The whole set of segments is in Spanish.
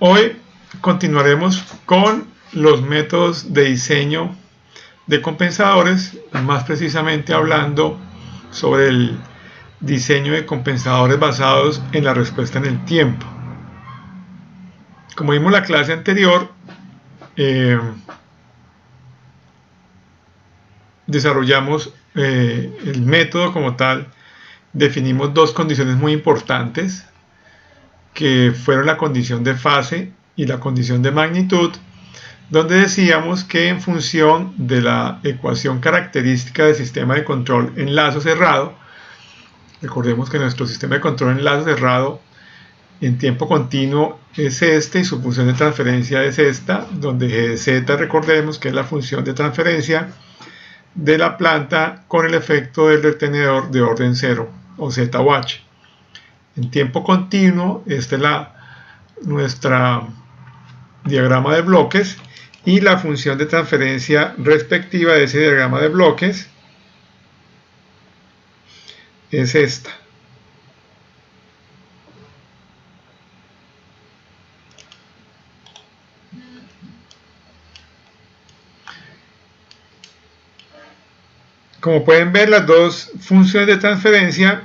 Hoy continuaremos con los métodos de diseño de compensadores, más precisamente hablando sobre el diseño de compensadores basados en la respuesta en el tiempo. Como vimos en la clase anterior, desarrollamos el método como tal, definimos dos condiciones muy importantes, que fueron la condición de fase y la condición de magnitud, donde decíamos que en función de la ecuación característica del sistema de control en lazo cerrado, recordemos que nuestro sistema de control en lazo cerrado en tiempo continuo es este y su función de transferencia es esta, donde g de z recordemos que es la función de transferencia de la planta con el efecto del retenedor de orden 0 o z o h. En tiempo continuo, esta es nuestra diagrama de bloques y la función de transferencia respectiva de ese diagrama de bloques es esta. Como pueden ver, las dos funciones de transferencia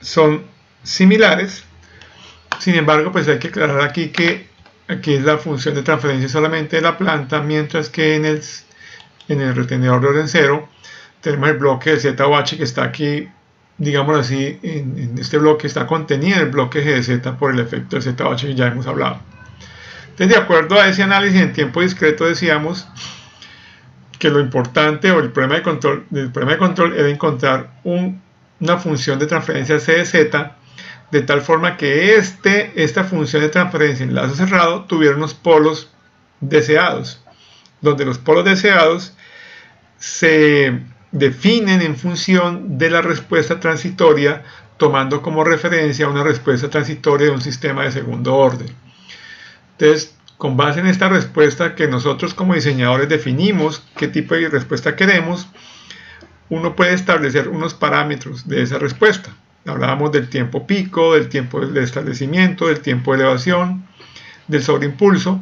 son similares. Sin embargo, pues hay que aclarar aquí que aquí es la función de transferencia solamente de la planta, mientras que en el retenedor de orden 0 tenemos el bloque de z o h que está aquí, digámoslo así, en este bloque está contenido el bloque g de z por el efecto de z o h que ya hemos hablado. Entonces, de acuerdo a ese análisis en tiempo discreto, decíamos que lo importante o el problema de control era encontrar una función de transferencia c de z de tal forma que esta función de transferencia en lazo cerrado tuviera unos polos deseados, donde los polos deseados se definen en función de la respuesta transitoria, tomando como referencia una respuesta transitoria de un sistema de segundo orden. Entonces, con base en esta respuesta que nosotros como diseñadores definimos qué tipo de respuesta queremos, uno puede establecer unos parámetros de esa respuesta. Hablábamos del tiempo pico, del tiempo de establecimiento, del tiempo de elevación, del sobreimpulso,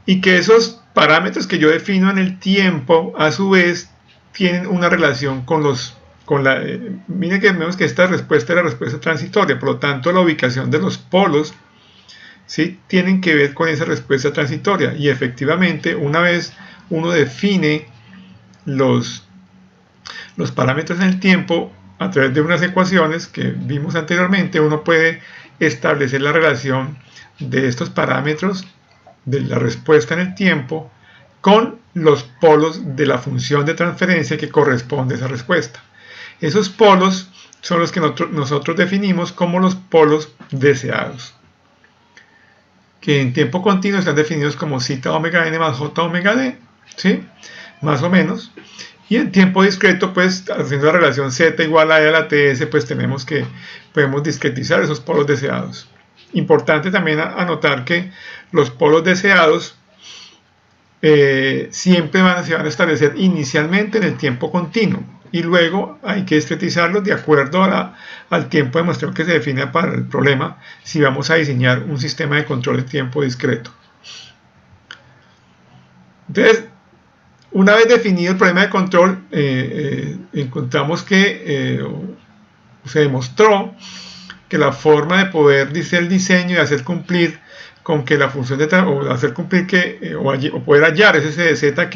y que esos parámetros que yo defino en el tiempo, a su vez, tienen una relación miren que vemos que esta respuesta es la respuesta transitoria, por lo tanto la ubicación de los polos, ¿sí?, tienen que ver con esa respuesta transitoria, y efectivamente una vez uno define los parámetros en el tiempo a través de unas ecuaciones que vimos anteriormente, uno puede establecer la relación de estos parámetros de la respuesta en el tiempo con los polos de la función de transferencia que corresponde a esa respuesta. Esos polos son los que nosotros definimos como los polos deseados, que en tiempo continuo están definidos como zeta omega n más j omega d, ¿sí?, más o menos. Y en tiempo discreto, pues haciendo la relación z igual a e a la ts, pues podemos discretizar esos polos deseados. Importante también anotar que los polos deseados siempre se van a establecer inicialmente en el tiempo continuo y luego hay que discretizarlos de acuerdo al tiempo de muestreo que se define para el problema si vamos a diseñar un sistema de control de tiempo discreto. Entonces, una vez definido el problema de control, encontramos que se demostró que la forma de poder hacer el diseño y hacer cumplir con que la función o poder hallar ese c de z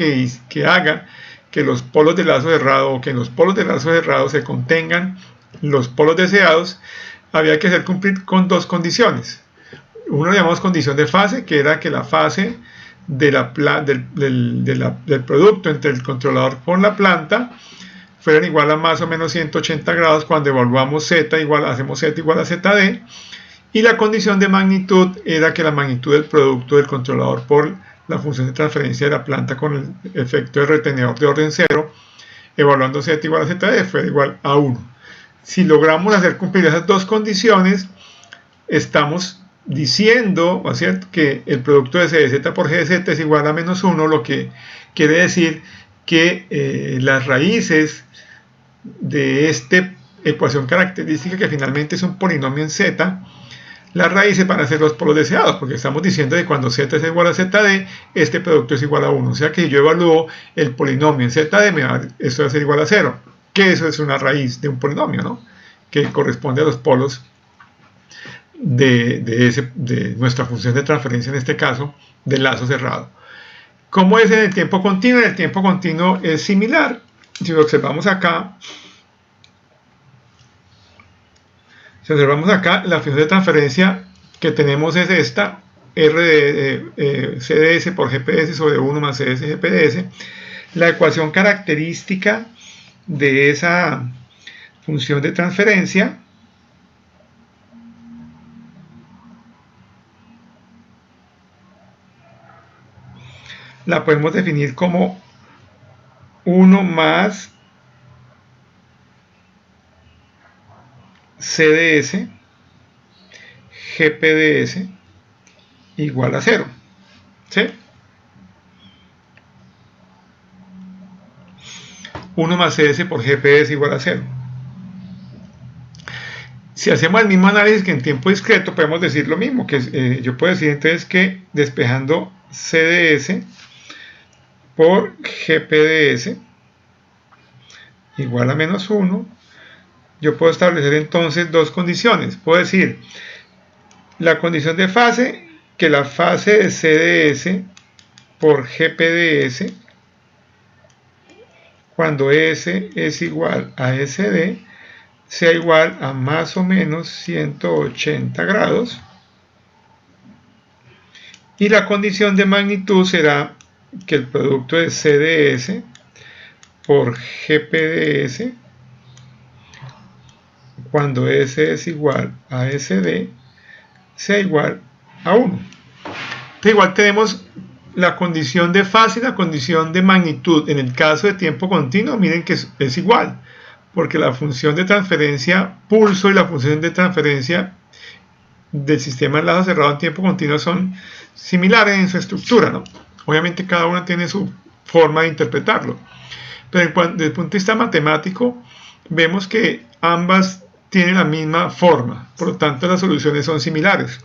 que haga que los polos de lazo cerrado o que en los polos de lazo cerrado se contengan los polos deseados, había que hacer cumplir con dos condiciones. Uno lo llamamos condición de fase, que era que la fase del producto entre el controlador con la planta fueran igual a más o menos 180 grados cuando evaluamos hacemos z igual a zd, y la condición de magnitud era que la magnitud del producto del controlador por la función de transferencia de la planta con el efecto de retenedor de orden 0, evaluando z igual a zd, fuera igual a 1. Si logramos hacer cumplir esas dos condiciones, estamos diciendo, ¿cierto?, que el producto de c de z por g de z es igual a menos 1, lo que quiere decir que las raíces de esta ecuación característica, que finalmente es un polinomio en z, las raíces van a ser los polos deseados, porque estamos diciendo que cuando z es igual a zd, este producto es igual a 1. O sea que si yo evalúo el polinomio en zd, esto va a ser igual a 0. Que eso es una raíz de un polinomio, ¿no? Que corresponde a los polos de nuestra función de transferencia, en este caso, del lazo cerrado. ¿Cómo es en el tiempo continuo? En el tiempo continuo es similar. Si lo observamos acá, la función de transferencia que tenemos es esta, R de CDS por GPS sobre 1 más CS GPDS. La ecuación característica de esa función de transferencia la podemos definir como 1 más CDS GPDS igual a 0. ¿Sí? 1 más CS por GPDS igual a 0. Si hacemos el mismo análisis que en tiempo discreto, podemos decir lo mismo. Que yo puedo decir entonces que despejando CDS por GPDS igual a menos 1, yo puedo establecer entonces dos condiciones. Puedo decir la condición de fase, que la fase de CDS por GPDS, cuando S es igual a SD, sea igual a más o menos 180 grados. Y la condición de magnitud será que el producto de CDS por GPDS, cuando S es igual a SD, sea igual a 1. Entonces, igual tenemos la condición de fase y la condición de magnitud. En el caso de tiempo continuo, miren que es igual, porque la función de transferencia pulso y la función de transferencia del sistema de lazo cerrado en tiempo continuo son similares en su estructura, ¿no? Obviamente cada una tiene su forma de interpretarlo, pero desde el punto de vista matemático vemos que ambas tienen la misma forma, por lo tanto las soluciones son similares.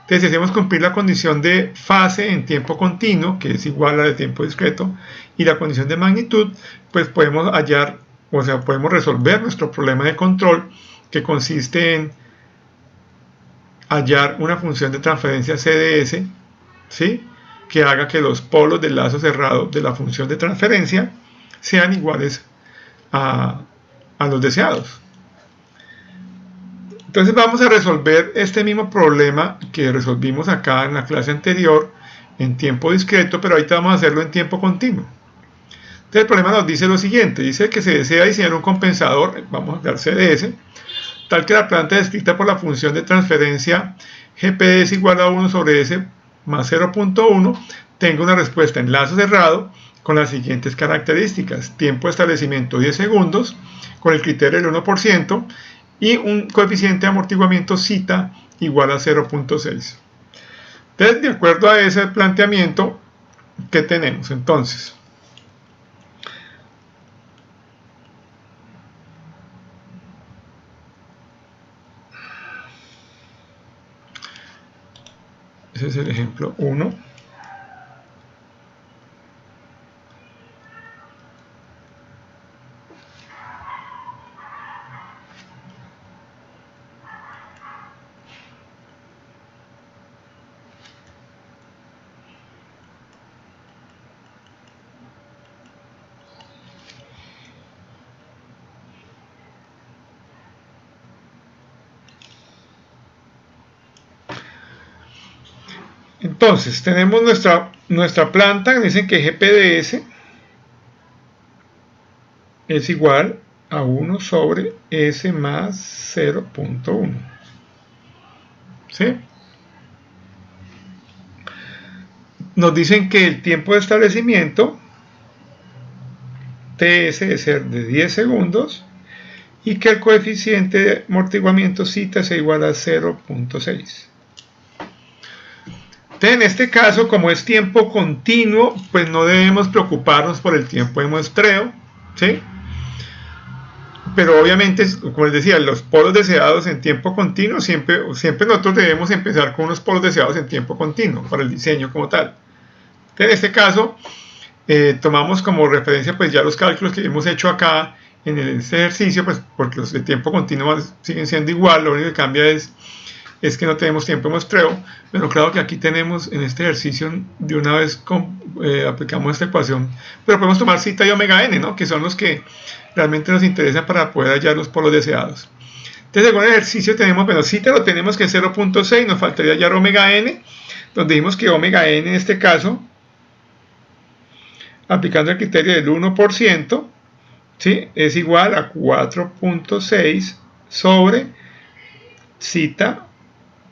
Entonces, si hacemos cumplir la condición de fase en tiempo continuo, que es igual a la de tiempo discreto, y la condición de magnitud, pues podemos podemos resolver nuestro problema de control, que consiste en hallar una función de transferencia CDS, ¿sí?, que haga que los polos del lazo cerrado de la función de transferencia sean iguales a los deseados. Entonces vamos a resolver este mismo problema que resolvimos acá en la clase anterior en tiempo discreto, pero ahorita vamos a hacerlo en tiempo continuo. Entonces el problema nos dice lo siguiente, dice que se desea diseñar un compensador, vamos a dar CDS, tal que la planta descrita por la función de transferencia GPDS igual a 1 sobre S más 0.1 tenga una respuesta en lazo cerrado con las siguientes características: tiempo de establecimiento 10 segundos con el criterio del 1% y un coeficiente de amortiguamiento zeta igual a 0.6. Entonces, de acuerdo a ese planteamiento, ¿qué tenemos entonces? Ese es el ejemplo 1. Entonces, tenemos nuestra planta que dice que GPDS es igual a 1 sobre S más 0.1. ¿Sí? Nos dicen que el tiempo de establecimiento TS debe ser de 10 segundos y que el coeficiente de amortiguamiento zeta sea igual a 0.6. En este caso, como es tiempo continuo, pues no debemos preocuparnos por el tiempo de muestreo, ¿sí? pero obviamente, como les decía, los polos deseados en tiempo continuo, siempre nosotros debemos empezar con unos polos deseados en tiempo continuo para el diseño como tal. En este caso, tomamos como referencia pues ya los cálculos que hemos hecho acá en este ejercicio, pues porque los de tiempo continuo siguen siendo igual, lo único que cambia es que no tenemos tiempo de muestreo, pero claro que aquí tenemos en este ejercicio de una vez aplicamos esta ecuación, pero podemos tomar zeta y omega n, ¿no? Que son los que realmente nos interesan para poder hallar los polos deseados. Entonces, según el ejercicio tenemos, bueno, zeta lo tenemos que es 0.6, nos faltaría hallar omega n, donde dijimos que omega n en este caso, aplicando el criterio del 1%, ¿sí? Es igual a 4.6 sobre zeta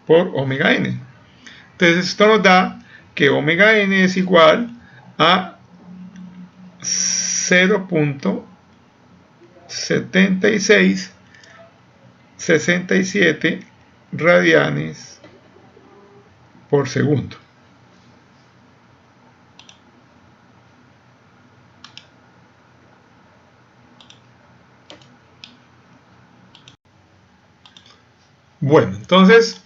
por omega n. Entonces esto nos da que omega n es igual a 0.7667 radianes por segundo. Bueno, entonces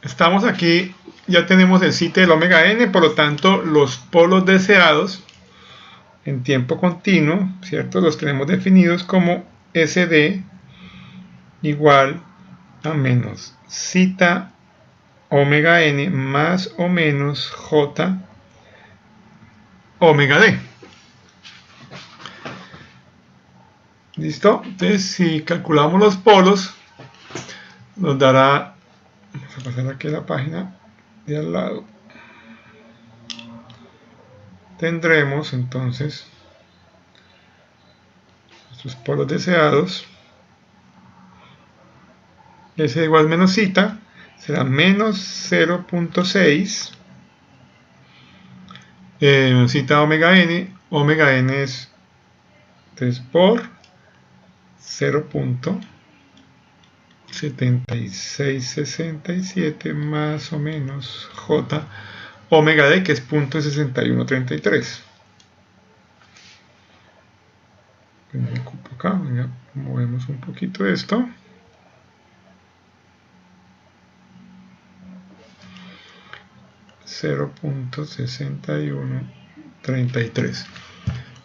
estamos aquí, ya tenemos el zeta del omega n, por lo tanto los polos deseados en tiempo continuo, ¿cierto? Los tenemos definidos como SD igual a menos zeta omega n más o menos j omega d. ¿Listo? Entonces, si calculamos los polos, nos dará, vamos a pasar aquí a la página de al lado, tendremos entonces nuestros polos deseados. S igual menos zeta será menos 0.6 zeta omega n es entonces por 0.7667 más o menos j omega d, que es 0.6133. Acá, movemos un poquito esto. .6133.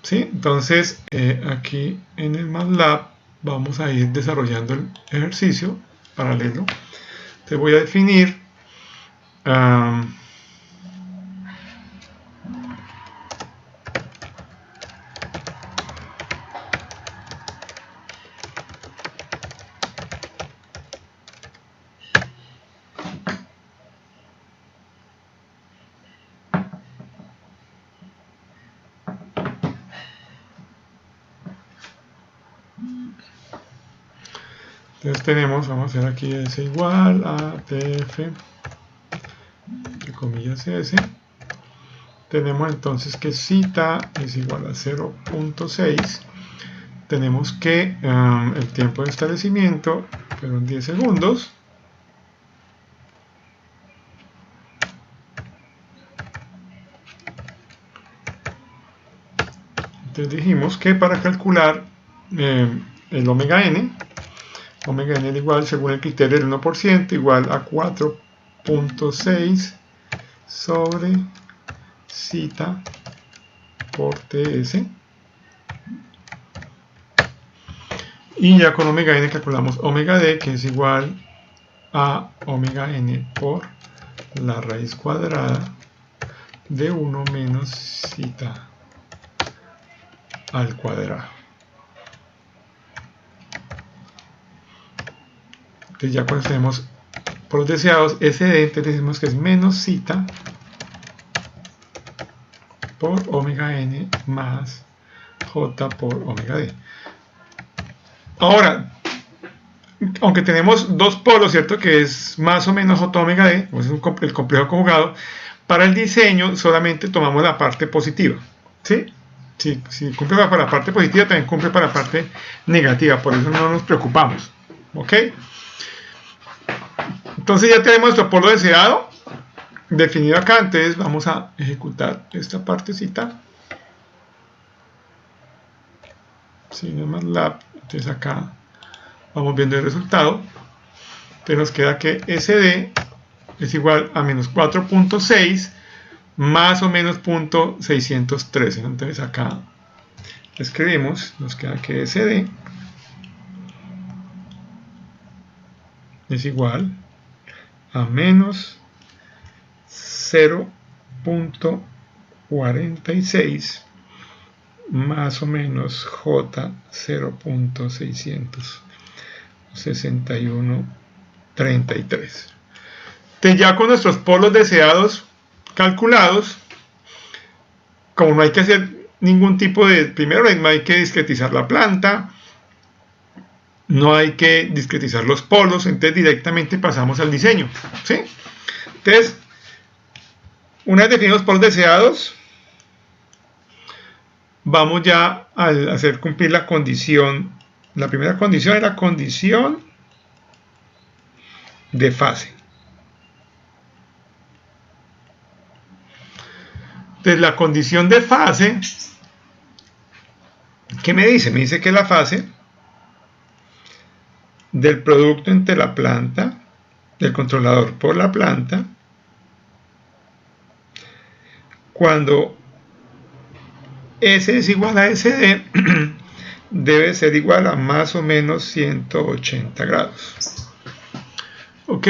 ¿Sí? Entonces aquí en el MATLAB vamos a ir desarrollando el ejercicio paralelo. Te voy a definir entonces tenemos, vamos a hacer aquí S igual a TF, entre comillas S. Tenemos entonces que zeta es igual a 0.6. Tenemos que el tiempo de establecimiento fueron 10 segundos. Entonces dijimos que para calcular el omega n es igual, según el criterio del 1%, igual a 4.6 sobre zeta por ts. Y ya con omega n calculamos omega d, que es igual a omega n por la raíz cuadrada de 1 menos zeta al cuadrado. Entonces ya cuando tenemos por los deseados SD, entonces decimos que es menos zeta por omega n más j por omega d. Ahora, aunque tenemos dos polos, ¿cierto? Que es más o menos j omega d, pues es el complejo conjugado, para el diseño solamente tomamos la parte positiva, ¿sí? Si cumple para la parte positiva, también cumple para la parte negativa, por eso no nos preocupamos, ¿ok? Entonces ya tenemos nuestro polo deseado definido acá, entonces vamos a ejecutar esta partecita. CineMATLAB. Entonces acá vamos viendo el resultado. Entonces nos queda que SD es igual a menos 4.6 más o menos 0.613. Entonces acá escribimos, nos queda que SD es igual a menos 0.46 más o menos J 0.661.33. Ya con nuestros polos deseados calculados, como no hay que hacer ningún tipo de, primero no hay que discretizar la planta, no hay que discretizar los polos, entonces directamente pasamos al diseño, ¿sí? Entonces, una vez definidos los polos deseados, vamos ya a hacer cumplir la condición. La primera condición es la condición de fase. Entonces, la condición de fase, ¿qué me dice? Me dice que la fase del producto entre la planta, del controlador por la planta, cuando S es igual a SD, debe ser igual a más o menos 180 grados. ¿Ok?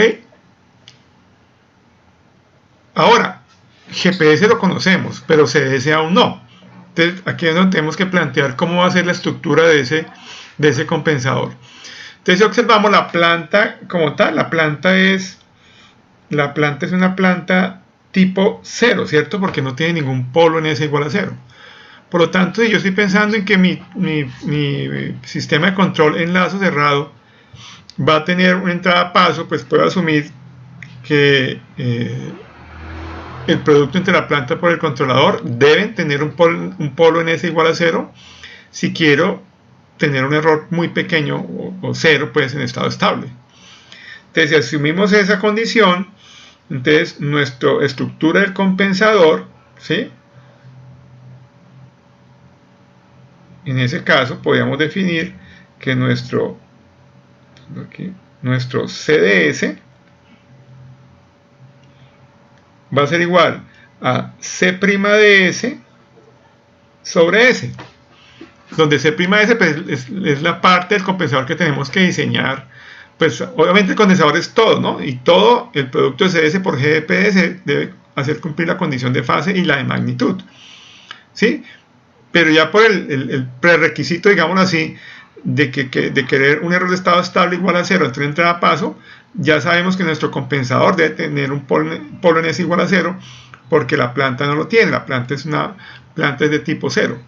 Ahora, GPS lo conocemos, pero CDS aún no. Entonces, aquí es donde tenemos que plantear cómo va a ser la estructura de ese compensador. Entonces, observamos la planta como tal. La planta es una planta tipo 0, ¿cierto? Porque no tiene ningún polo en S igual a 0. Por lo tanto, si yo estoy pensando en que mi sistema de control en lazo cerrado va a tener una entrada a paso, pues puedo asumir que el producto entre la planta por el controlador deben tener un polo en S igual a 0 si quiero tener un error muy pequeño o 0 pues en estado estable. Entonces, si asumimos esa condición, entonces nuestra estructura del compensador, ¿sí? En ese caso podríamos definir que nuestro CDS va a ser igual a C' de S sobre S, donde C' de S pues, es la parte del compensador que tenemos que diseñar. Pues obviamente el condensador es todo, ¿no? Y todo el producto de CS por G de PS debe hacer cumplir la condición de fase y la de magnitud, ¿sí? Pero ya por el prerequisito, digámoslo así, de querer un error de estado estable igual a 0 entre entrada a paso, ya sabemos que nuestro compensador debe tener un polo en S igual a 0, porque la planta no lo tiene. La planta es de tipo 0.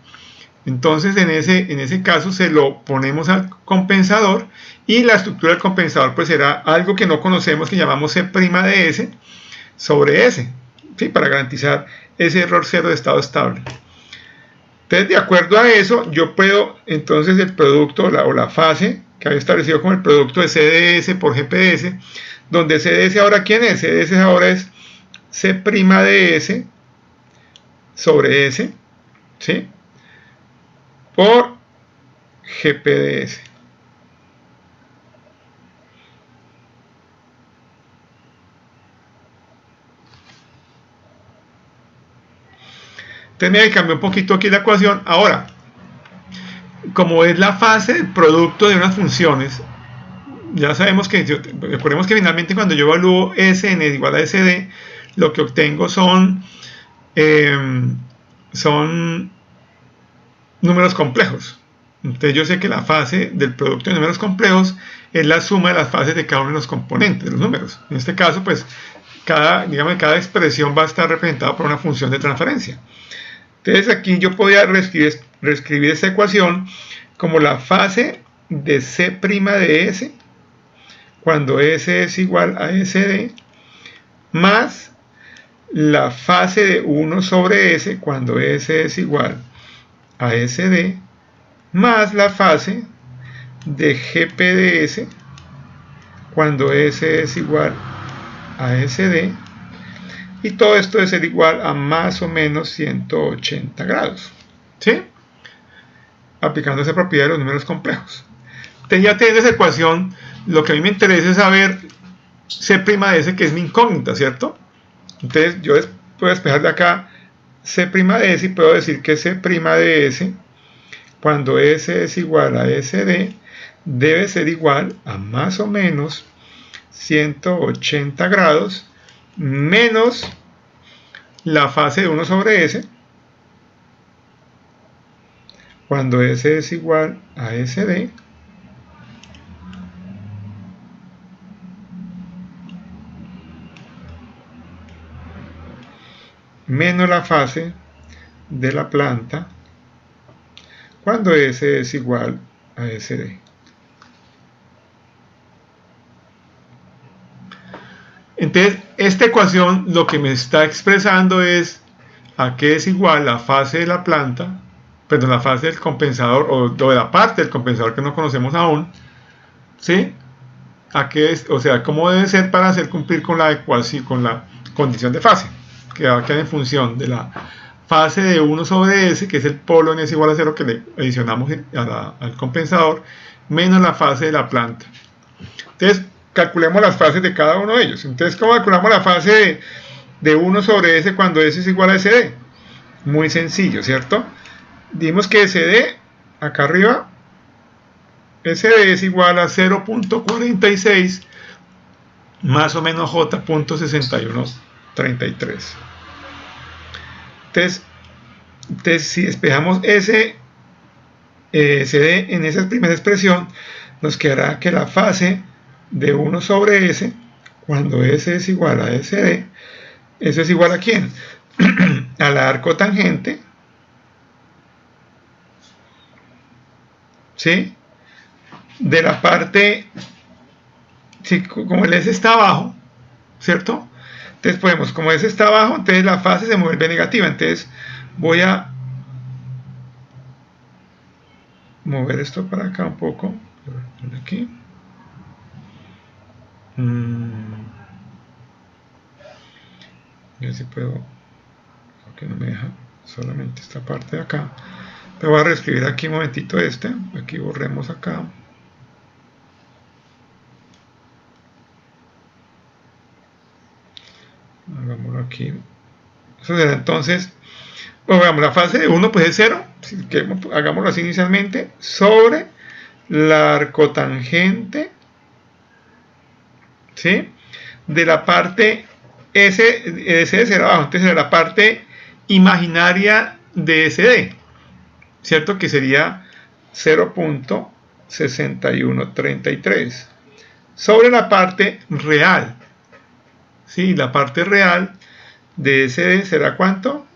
Entonces, en ese caso se lo ponemos al compensador y la estructura del compensador pues será algo que no conocemos, que llamamos C' de S sobre S, ¿sí? Para garantizar ese error 0 de estado estable. Entonces, de acuerdo a eso, yo puedo, entonces, el producto o la fase que había establecido como el producto de CDS por GPS, donde CDS ahora, ¿quién es? CDS ahora es C' de S sobre S, ¿sí? Por GPDS. Entonces me cambió un poquito aquí la ecuación. Ahora, como es la fase del producto de unas funciones, ya sabemos que, recordemos que finalmente cuando yo evalúo Sn igual a Sd, lo que obtengo son números complejos. Entonces yo sé que la fase del producto de números complejos es la suma de las fases de cada uno de los componentes de los números. En este caso, pues, cada expresión va a estar representada por una función de transferencia. Entonces aquí yo podía reescribir esta ecuación como la fase de C' de S cuando S es igual a SD más la fase de 1 sobre S cuando S es igual a SD más la fase de GP de S cuando S es igual a SD, y todo esto debe ser igual a más o menos 180 grados, ¿sí? aplicando esa propiedad de los números complejos. Entonces ya teniendo esa ecuación, lo que a mí me interesa es saber C' de S, que es mi incógnita, ¿cierto? Entonces yo puedo despejar de acá C' de S y puedo decir que C' de S, cuando S es igual a SD, debe ser igual a más o menos 180 grados menos la fase de 1 sobre S, cuando S es igual a SD, menos la fase de la planta cuando S es igual a SD. Entonces, esta ecuación lo que me está expresando es a qué es igual la fase de la planta, perdón, la fase del compensador o de la parte del compensador que no conocemos aún, ¿sí? A qué es, o sea, cómo debe ser para hacer cumplir con la ecuación, con la condición de fase, que va a quedar en función de la fase de 1 sobre S, que es el polo en S igual a 0 que le adicionamos al compensador, menos la fase de la planta. Entonces, calculemos las fases de cada uno de ellos. Entonces, ¿cómo calculamos la fase de 1 sobre S cuando S es igual a SD? Muy sencillo, ¿cierto? Dimos que SD, acá arriba, SD es igual a 0.46 más o menos J.6133. Entonces, si despejamos SD en esa primera expresión, nos quedará que la fase de 1 sobre S, cuando S es igual a SD, ¿eso es igual a quién? Al arco tangente, ¿sí? De la parte, ¿sí? Como el S está abajo, ¿cierto? Entonces podemos, como S está abajo, entonces la fase se vuelve negativa. Entonces voy a mover esto para acá un poco, aquí. A ver si puedo, aunque no me deja solamente esta parte de acá. Pero voy a reescribir aquí un momentito aquí borremos acá. Hagámoslo aquí. Eso será entonces, bueno, veamos, la fase de 1 pues es 0, hagámoslo así inicialmente, sobre la arcotangente, ¿sí? De la parte S de 0 abajo, entonces será la parte imaginaria de SD, ¿cierto? Que sería 0.6133 sobre la parte real, ¿sí? La parte real de SD será ¿cuánto?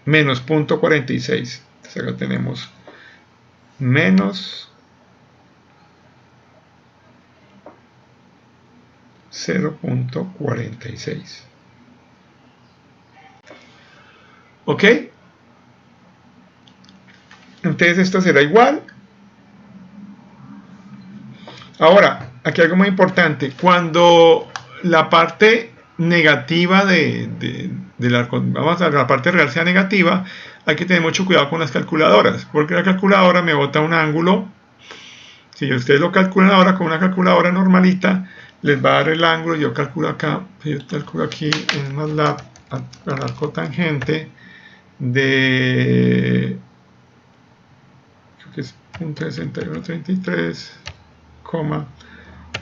Menos 0.46. Entonces acá tenemos menos 0.46. ¿Ok? Entonces esto será igual. Ahora, aquí algo muy importante. Cuando la parte negativa vamos a la parte real sea negativa, hay que tener mucho cuidado con las calculadoras, porque la calculadora me bota un ángulo. Si ustedes lo calculan ahora con una calculadora normalita, les va a dar el ángulo. Yo calculo acá, yo calculo aquí en MATLAB al arco tangente de, creo que es 0.6133,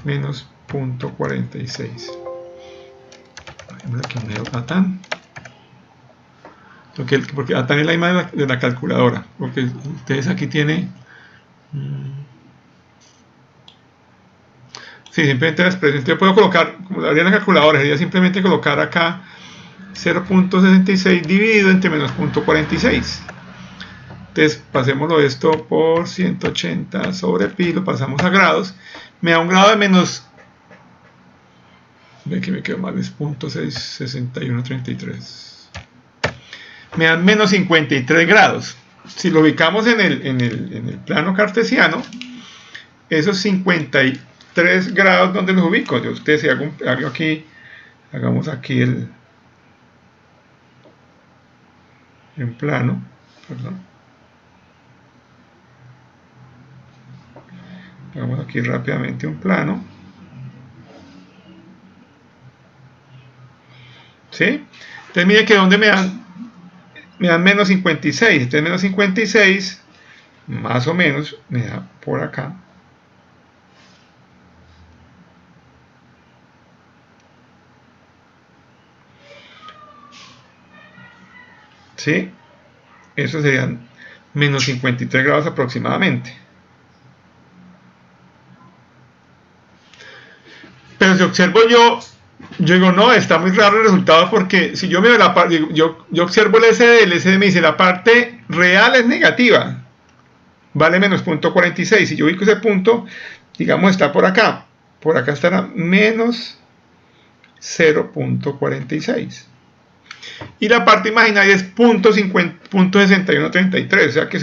menos 0.46. Aquí un ATAN, porque ATAN es la imagen de la calculadora, porque ustedes aquí tienen sí, simplemente la expresión. Yo puedo colocar, como lo haría en la calculadora, sería simplemente colocar acá 0.66 dividido entre menos 0.46. Entonces, pasémoslo esto por 180 sobre pi, lo pasamos a grados. Me da un grado de menos, ve que me quedo mal, es 0.6133. Me dan menos 53 grados. Si lo ubicamos en el plano cartesiano, esos 53 grados, ¿dónde los ubico? Yo ustedes si hago aquí, hagamos aquí en plano, perdón. Vamos aquí rápidamente un plano. ¿Sí? Entonces mire que donde me dan menos 56. Entonces menos 56, más o menos, me da por acá. ¿Sí? Eso serían menos 53 grados aproximadamente. Pero si observo yo digo, no, está muy raro el resultado porque si yo miro la parte, yo observo el SD me dice la parte real es negativa, vale menos 0.46. Si yo ubico ese punto, digamos, está por acá estará menos 0.46. Y la parte imaginaria es 0.6133, o sea que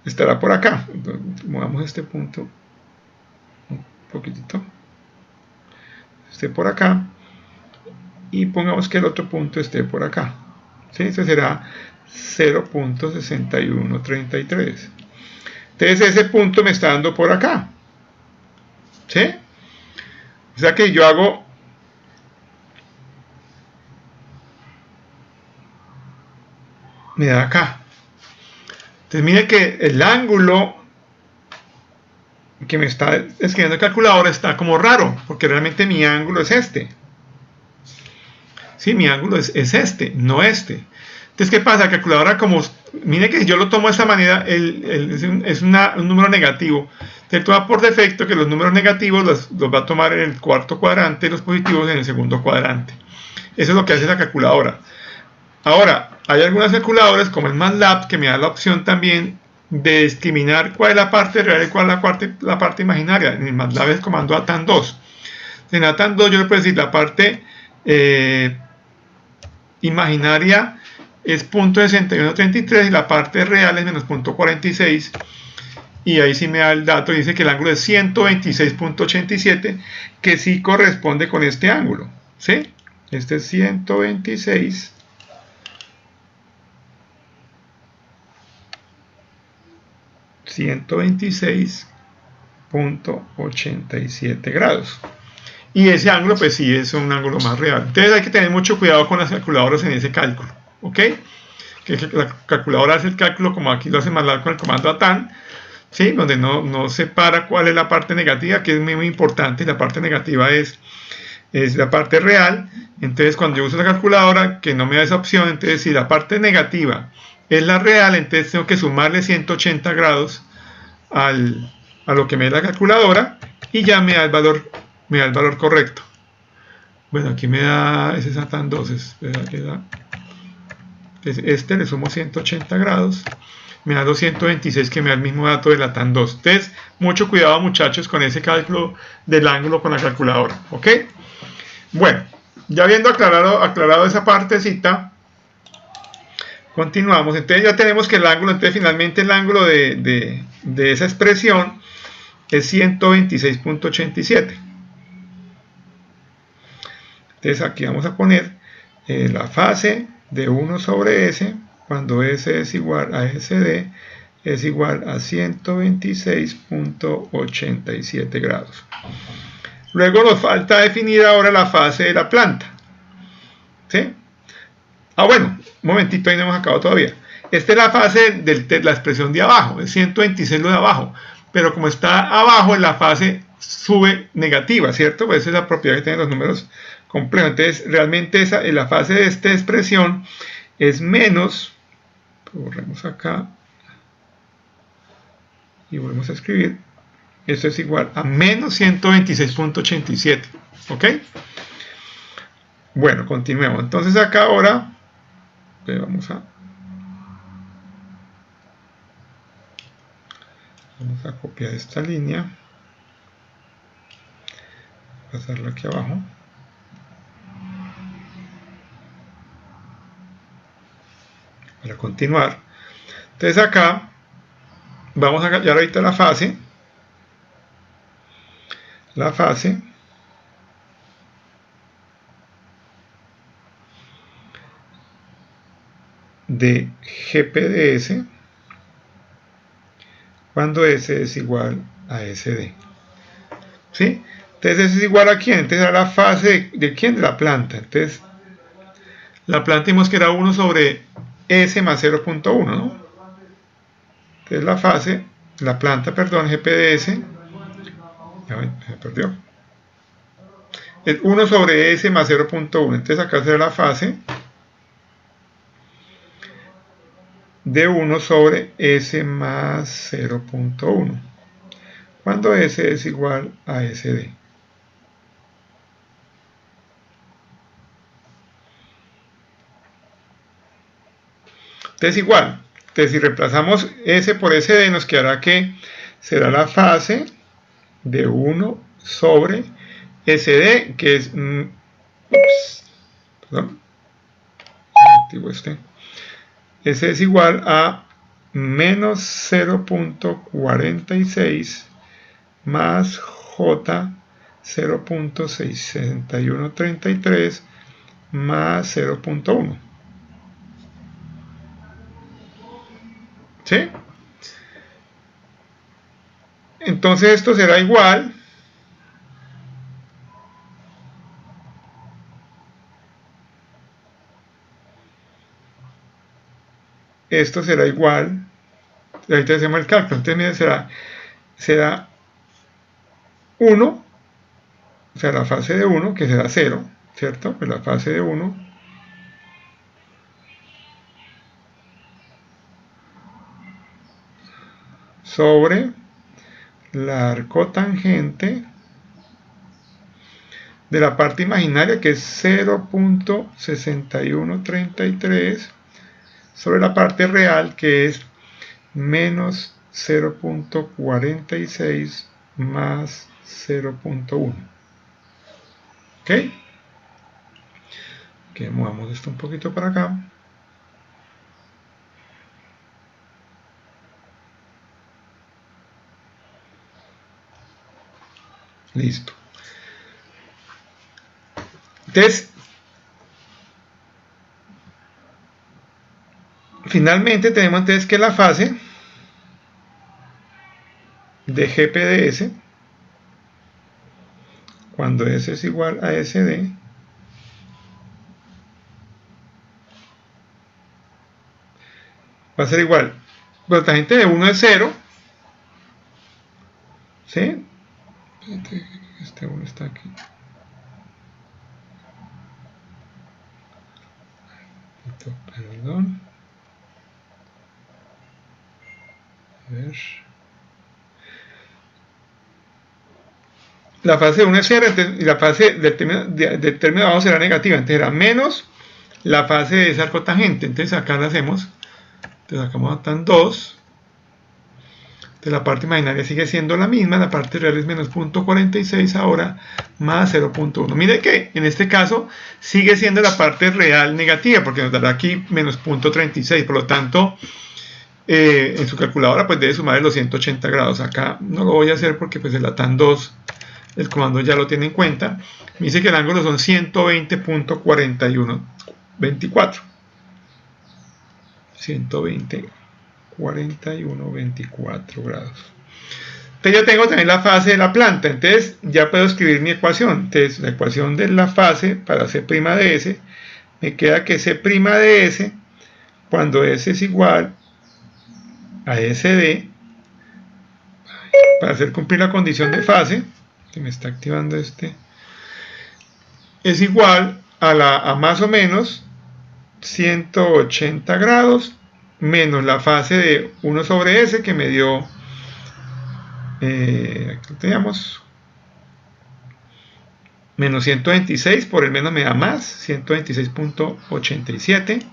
estará por acá. Entonces, movamos este punto un poquitito, esté por acá, y pongamos que el otro punto esté por acá. ¿Sí? Ese será 0.6133. Entonces ese punto me está dando por acá. ¿Sí? O sea que yo hago me da acá. Entonces mire que el ángulo que me está escribiendo el calculador está como raro, porque realmente mi ángulo es este. Sí, mi ángulo es este, no este. Entonces, ¿qué pasa? La calculadora, como, mire que si yo lo tomo de esta manera, es un número negativo. Entonces, toma por defecto que los números negativos los va a tomar en el cuarto cuadrante y los positivos en el segundo cuadrante. Eso es lo que hace la calculadora. Ahora, hay algunas calculadoras como el MATLAB que me da la opción también de discriminar cuál es la parte real y cuál es la parte imaginaria. En el MATLAB es el comando ATAN2. En ATAN2 yo le puedo decir la parte imaginaria es 0.6133 y la parte real es menos 0.46. Y ahí sí me da el dato, dice que el ángulo es 126.87, que sí corresponde con este ángulo. ¿Sí? Este es 126.87 grados. Y ese ángulo, pues sí, es un ángulo más real. Entonces hay que tener mucho cuidado con las calculadoras en ese cálculo. ¿Ok? Que la calculadora hace el cálculo como aquí lo hace MATLAB con el comando ATAN, ¿sí? Donde no separa cuál es la parte negativa, que es muy, muy importante. La parte negativa es la parte real. Entonces cuando yo uso la calculadora, que no me da esa opción, entonces si la parte negativa es la real, entonces tengo que sumarle 180 grados a lo que me da la calculadora y ya me da el valor correcto. Bueno, aquí me da ese Satan 2, este le sumo 180 grados, me da 226, que me da el mismo dato de la TAN 2. Entonces, mucho cuidado, muchachos, con ese cálculo del ángulo con la calculadora. ¿Ok? Bueno, ya habiendo aclarado esa partecita, continuamos. Entonces ya tenemos que el ángulo, entonces finalmente el ángulo de esa expresión es 126.87. Entonces aquí vamos a poner la fase de 1 sobre S, cuando S es igual a SD, es igual a 126.87 grados. Luego nos falta definir ahora la fase de la planta. ¿Sí? Bueno, un momentito, ahí no hemos acabado todavía. Esta es la fase de la expresión de abajo, es 126 lo de abajo, pero como está abajo en la fase sube negativa, ¿cierto? Pues esa es la propiedad que tienen los números complejos. Entonces, realmente en la fase de esta expresión es menos, borremos acá y volvemos a escribir, esto es igual a menos 126.87, ¿ok? Bueno, continuemos. Entonces acá ahora, vamos a copiar esta línea, pasarla aquí abajo. Para continuar. Entonces acá vamos a callar ahorita la fase. La fase de GPDS cuando S es igual a SD. ¿Sí? Entonces S es igual a quién? Entonces a la fase de quién? De la planta. Entonces la planta vimos que era 1 sobre S más 0.1, ¿no? Entonces la planta, perdón, GPDS, ya se perdió, es 1 sobre S más 0.1. Entonces acá será la fase de 1 sobre S más 0.1, cuando S es igual a SD. Entonces igual, entonces si reemplazamos S por SD nos quedará que será la fase de 1 sobre SD, que es perdón, activo este. S es igual a menos 0.46 más J 0.6133 más 0.1. ¿Sí? Entonces esto será igual ahorita hacemos el cálculo, entonces será 1, o sea, la fase de 1, que será 0, ¿cierto? Pues la fase de 1 sobre la arcotangente de la parte imaginaria, que es 0.6133, sobre la parte real, que es menos 0.46 más 0.1. ¿Ok? Que movamos esto un poquito para acá. Listo. Entonces, finalmente tenemos entonces que la fase de GPDS, cuando S es igual a SD, va a ser igual. La tangente de 1 es 0. ¿Sí? Este 1 está aquí. Perdón. A ver. La fase de 1 es 0 y la fase del término de abajo será negativa. Entonces será menos la fase de esa arcotangente. Entonces acá la hacemos. Entonces acá vamos a estar 2. Entonces la parte imaginaria sigue siendo la misma. La parte real es menos 0.46 ahora más 0.1. Mire que en este caso sigue siendo la parte real negativa porque nos dará aquí menos 0.36. Por lo tanto, en su calculadora pues debe sumar los 180 grados. Acá no lo voy a hacer porque pues el LATAM 2, el comando ya lo tiene en cuenta. Me dice que el ángulo son 120.4124. 120.4124 grados. Entonces yo tengo también la fase de la planta. Entonces ya puedo escribir mi ecuación. Entonces la ecuación de la fase para C' de S, me queda que C' de S, cuando S es igual a SD, para hacer cumplir la condición de fase, que me está activando este, es igual a más o menos 180 grados menos la fase de 1 sobre S que me dio, aquí teníamos menos 126, por el menos me da más 126.87.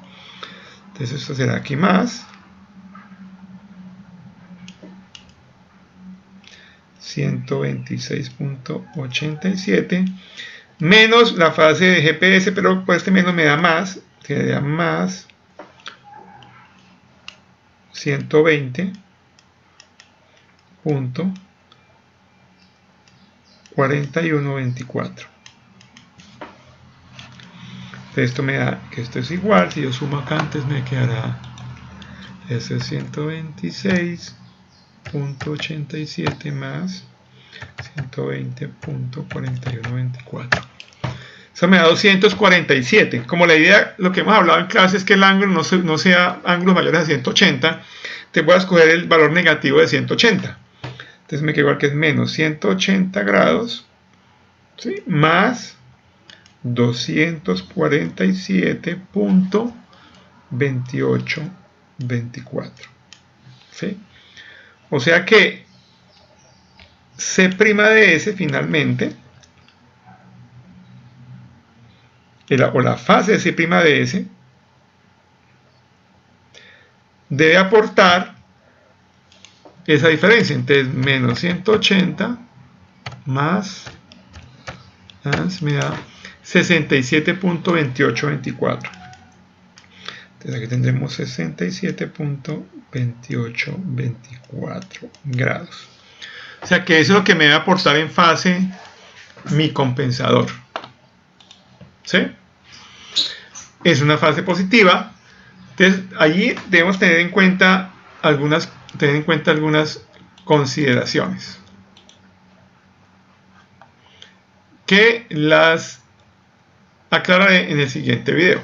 Entonces esto será aquí más 126.87 menos la fase de GPS, pero por este menos me da más, que da más 120.4124. Entonces esto me da que esto es igual. Si yo sumo acá antes me quedará, eso es 126.87 más 120.4124. Eso me da 247. Como la idea, lo que hemos hablado en clase es que el ángulo no sea ángulos mayores a 180, te voy a escoger el valor negativo de 180. Entonces me queda igual que es menos 180 grados, ¿sí?, más 247.2824. ¿Sí? O sea que C' de S finalmente, o la fase de C' de S, debe aportar esa diferencia. Entonces, menos 180 más me da 67.2824. Entonces aquí tendremos 67.2824 grados. O sea que eso es lo que me debe aportar en fase mi compensador. ¿Sí? Es una fase positiva. Entonces allí debemos tener en cuenta algunas consideraciones que las aclararé en el siguiente video.